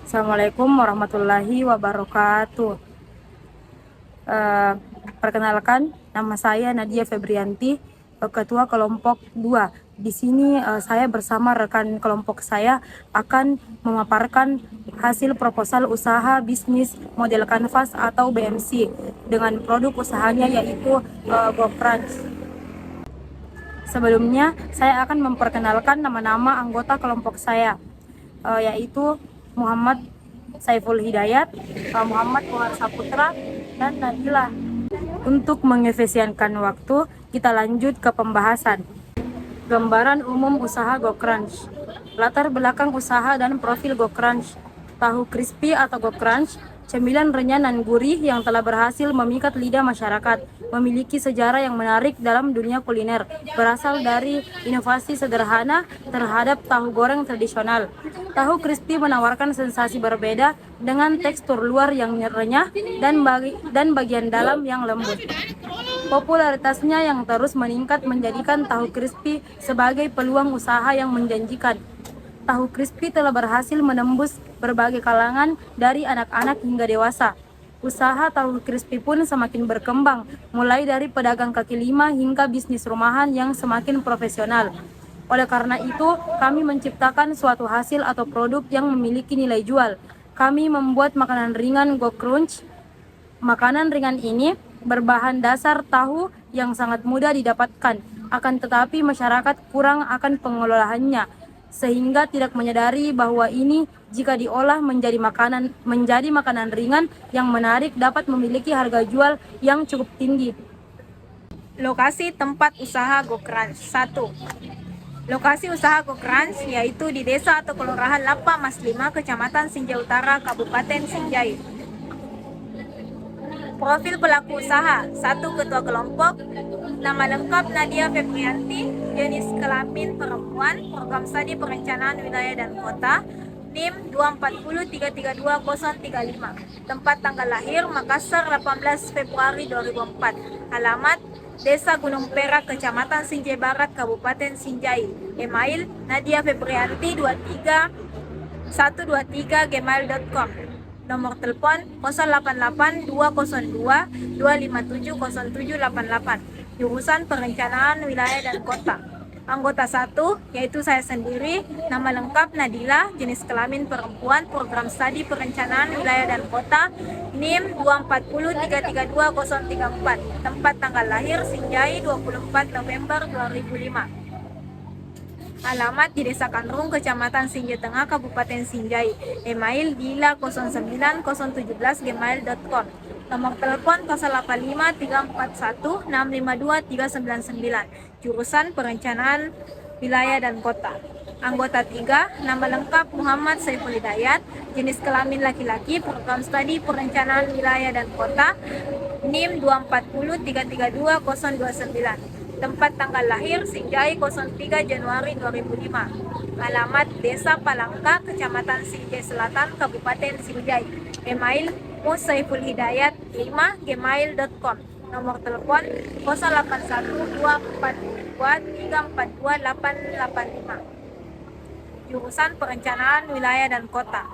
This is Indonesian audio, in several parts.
Assalamualaikum warahmatullahi wabarakatuh. Eh, Perkenalkan, nama saya Nadia Febrianti, Ketua Kelompok 2. Di sini saya bersama rekan kelompok saya akan memaparkan hasil proposal usaha bisnis model kanvas atau BMC dengan produk usahanya yaitu GoCrunch. Sebelumnya, saya akan memperkenalkan nama-nama anggota kelompok saya, yaitu Muhammad Saiful Hidayat, Muhammad Muhar Saputra, dan Nadila. Untuk mengefisienkan waktu, kita lanjut ke pembahasan. Gambaran umum usaha GoCrunch. Latar belakang usaha dan profil GoCrunch. Tahu crispy atau GoCrunch, cemilan renyah dan gurih yang telah berhasil memikat lidah masyarakat, memiliki sejarah yang menarik dalam dunia kuliner, berasal dari inovasi sederhana terhadap tahu goreng tradisional. Tahu crispy menawarkan sensasi berbeda dengan tekstur luar yang renyah dan bagian dalam yang lembut. Popularitasnya yang terus meningkat menjadikan tahu crispy sebagai peluang usaha yang menjanjikan. Tahu crispy telah berhasil menembus berbagai kalangan dari anak-anak hingga dewasa. Usaha tahu crispy pun semakin berkembang, mulai dari pedagang kaki lima hingga bisnis rumahan yang semakin profesional. Oleh karena itu, kami menciptakan suatu hasil atau produk yang memiliki nilai jual. Kami membuat makanan ringan GoCrunch. Makanan ringan ini berbahan dasar tahu yang sangat mudah didapatkan, akan tetapi masyarakat kurang akan pengelolaannya, sehingga tidak menyadari bahwa ini jika diolah menjadi makanan ringan yang menarik dapat memiliki harga jual yang cukup tinggi. Lokasi tempat usaha GoCrunch. 1. Lokasi usaha GoCrunch yaitu di Desa atau Kelurahan Lapa Mas 5, Kecamatan Sinjai Utara, Kabupaten Sinjai. Profil pelaku usaha. 1. Ketua kelompok. Nama lengkap Nadia Febrianti. Jenis kelamin perempuan. Program studi perencanaan wilayah dan kota. NIM 240332035. Tempat tanggal lahir Makassar 18 Februari 2004. Alamat Desa Gunung Perak, Kecamatan Sinjai Barat, Kabupaten Sinjai. Email Nadia Febrianti 23 123 gmail.com. Nomor telepon 088 202 257 0788. Jurusan Perencanaan Wilayah dan Kota. Anggota 1 yaitu saya sendiri, nama lengkap Nadila, jenis kelamin perempuan, program studi perencanaan wilayah dan kota, NIM 240332034. Tempat tanggal lahir Sinjai 24 November 2005. Alamat di Desa Kandrung, Kecamatan Sinjai Tengah, Kabupaten Sinjai. Email dila0090717gmail.com. Nomor telepon 085 341 652 399. Jurusan Perencanaan Wilayah dan Kota. Anggota 3, nama lengkap Muhammad Saiful Hidayat, jenis kelamin laki-laki, program studi perencanaan wilayah dan kota, NIM 240332029. Tempat tanggal lahir Sinjai 03 Januari 2005. Alamat Desa Palangka, Kecamatan Sinjai Selatan, Kabupaten Sinjai. Email musaifulhidayat5gmail.com. Nomor telepon 081242342885. Jurusan Perencanaan Wilayah dan Kota.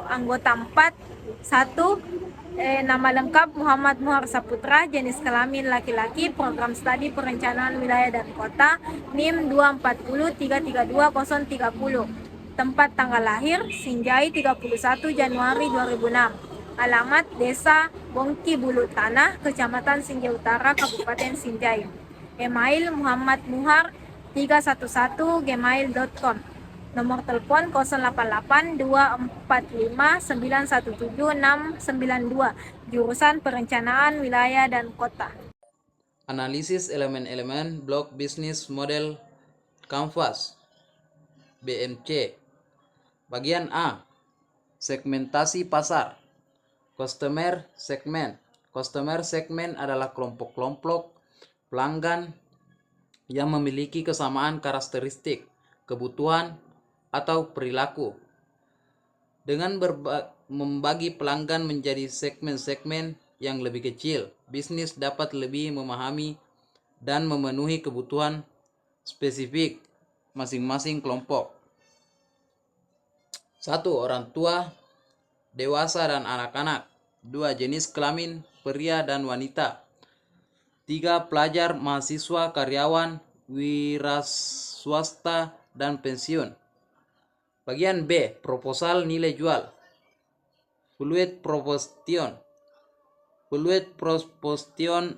Anggota 4. 1. Nama lengkap Muhammad Muhar Saputra, jenis kelamin laki-laki, program studi perencanaan wilayah dan kota, NIM 240332030. Tempat tanggal lahir Sinjai 31 Januari 2006. Alamat Desa Bongki Bulu Tanah, Kecamatan Sinjai Utara, Kabupaten Sinjai. Email Muhammad Muhar 311gmail.com. Nomor telepon 088 245 917 692. Jurusan Perencanaan Wilayah dan Kota. Analisis elemen-elemen blok bisnis model kanvas BMC. Bagian A. Segmentasi pasar. Customer segment. Customer segment adalah kelompok-kelompok pelanggan yang memiliki kesamaan karakteristik, kebutuhan, atau perilaku. Dengan membagi pelanggan menjadi segmen-segmen yang lebih kecil, bisnis dapat lebih memahami dan memenuhi kebutuhan spesifik masing-masing kelompok. 1. Orang tua, dewasa dan anak-anak. 2. Jenis kelamin, pria dan wanita. 3. Pelajar, mahasiswa, karyawan, wira swasta, dan pensiun. Bagian B. Proposal nilai jual. Fluid proposition. Fluid proposition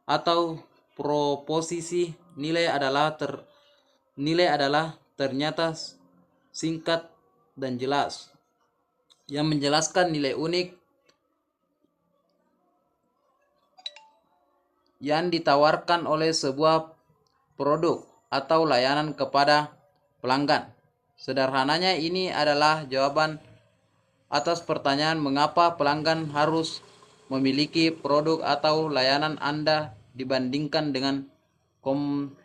atau proposisi nilai adalah ternyata singkat dan jelas yang menjelaskan nilai unik yang ditawarkan oleh sebuah produk atau layanan kepada pelanggan. Sederhananya ini adalah jawaban atas pertanyaan mengapa pelanggan harus memiliki produk atau layanan Anda dibandingkan dengan kompetitor.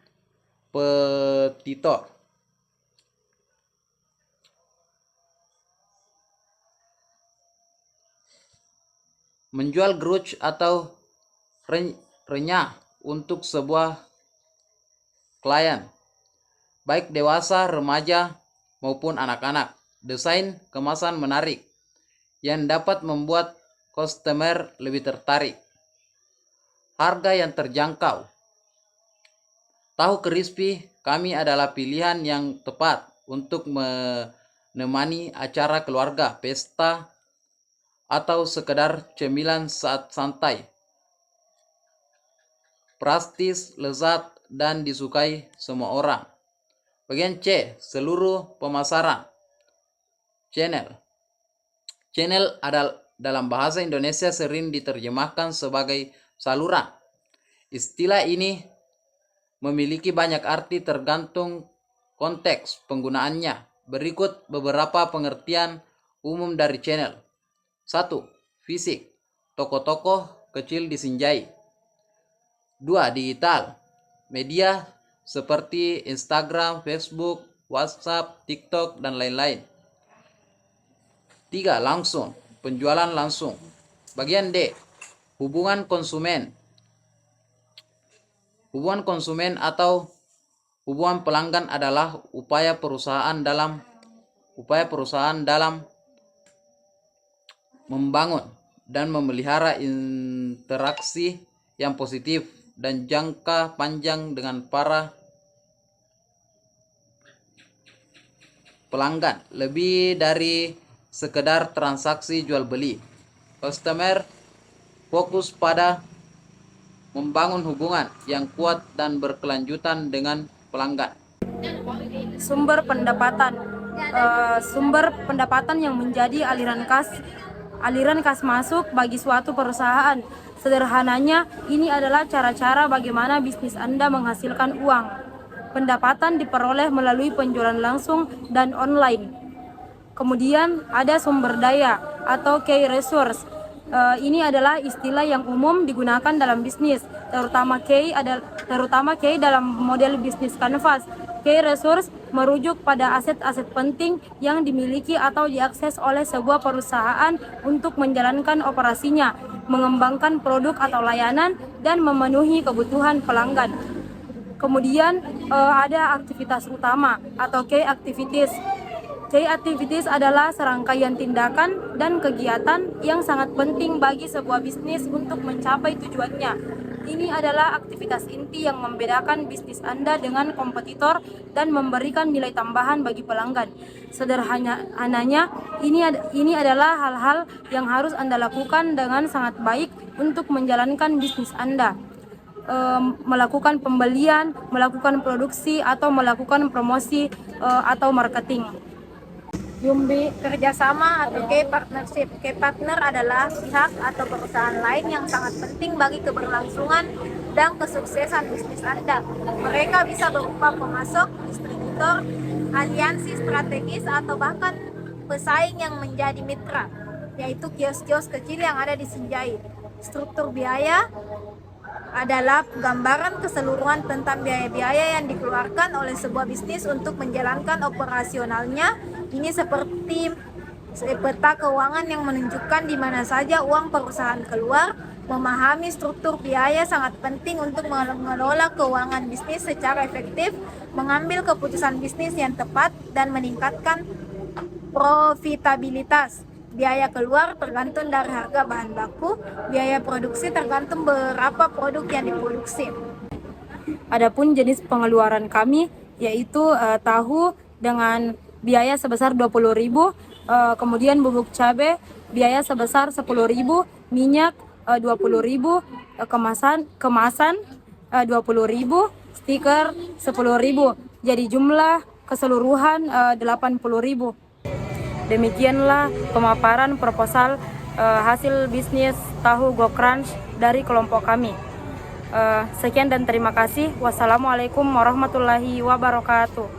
Menjual grudge atau renyah untuk sebuah klien, baik dewasa, remaja, maupun anak-anak. Desain kemasan menarik yang dapat membuat customer lebih tertarik. Harga yang terjangkau. Tahu crispy kami adalah pilihan yang tepat untuk menemani acara keluarga, pesta, atau sekedar cemilan saat santai. Praktis, lezat, dan disukai semua orang. Bagian C. Seluruh pemasaran. Channel. Channel adalah dalam bahasa Indonesia sering diterjemahkan sebagai saluran. Istilah ini memiliki banyak arti tergantung konteks penggunaannya. Berikut beberapa pengertian umum dari channel. 1. Fisik. Toko-toko kecil disinjai. 2. Digital. Media seperti Instagram, Facebook, WhatsApp, TikTok, dan lain-lain. 3. Langsung. Penjualan langsung. Bagian D. Hubungan konsumen. Hubungan konsumen atau hubungan pelanggan adalah upaya perusahaan dalam membangun dan memelihara interaksi yang positif dan jangka panjang dengan para pelanggan, lebih dari sekedar transaksi jual beli. Customer fokus pada membangun hubungan yang kuat dan berkelanjutan dengan pelanggan. Sumber pendapatan yang menjadi aliran kas masuk bagi suatu perusahaan. Sederhananya, ini adalah cara-cara bagaimana bisnis Anda menghasilkan uang. Pendapatan diperoleh melalui penjualan langsung dan online. Kemudian ada sumber daya atau key resource. Ini adalah istilah yang umum digunakan dalam bisnis, terutama key dalam model bisnis kanvas. Key resource merujuk pada aset-aset penting yang dimiliki atau diakses oleh sebuah perusahaan untuk menjalankan operasinya, mengembangkan produk atau layanan, dan memenuhi kebutuhan pelanggan. Kemudian ada aktivitas utama atau key activities. Key activities adalah serangkaian tindakan dan kegiatan yang sangat penting bagi sebuah bisnis untuk mencapai tujuannya. Ini adalah aktivitas inti yang membedakan bisnis Anda dengan kompetitor dan memberikan nilai tambahan bagi pelanggan. Sederhananya, ini adalah hal-hal yang harus Anda lakukan dengan sangat baik untuk menjalankan bisnis Anda. Melakukan pembelian, melakukan produksi, atau melakukan promosi atau marketing. Yumbi kerjasama atau key partnership. Key partner adalah pihak atau perusahaan lain yang sangat penting bagi keberlangsungan dan kesuksesan bisnis Anda. Mereka bisa berupa pemasok, distributor, aliansi strategis, atau bahkan pesaing yang menjadi mitra, yaitu kios-kios kecil yang ada di Sinjai. Struktur biaya adalah gambaran keseluruhan tentang biaya-biaya yang dikeluarkan oleh sebuah bisnis untuk menjalankan operasionalnya. Ini seperti peta keuangan yang menunjukkan di mana saja uang perusahaan keluar. Memahami struktur biaya sangat penting untuk mengelola keuangan bisnis secara efektif, mengambil keputusan bisnis yang tepat, dan meningkatkan Profitabilitas. Biaya keluar tergantung dari harga bahan baku, biaya produksi tergantung berapa produk yang diproduksi. Adapun jenis pengeluaran kami yaitu tahu dengan biaya sebesar 20.000, kemudian bubuk cabai biaya sebesar 10.000, minyak 20.000, kemasan 20.000, stiker 10.000. Jadi jumlah keseluruhan 80.000. Demikianlah pemaparan proposal hasil bisnis tahu GoCrunch dari kelompok kami. Sekian dan terima kasih. Wassalamualaikum warahmatullahi wabarakatuh.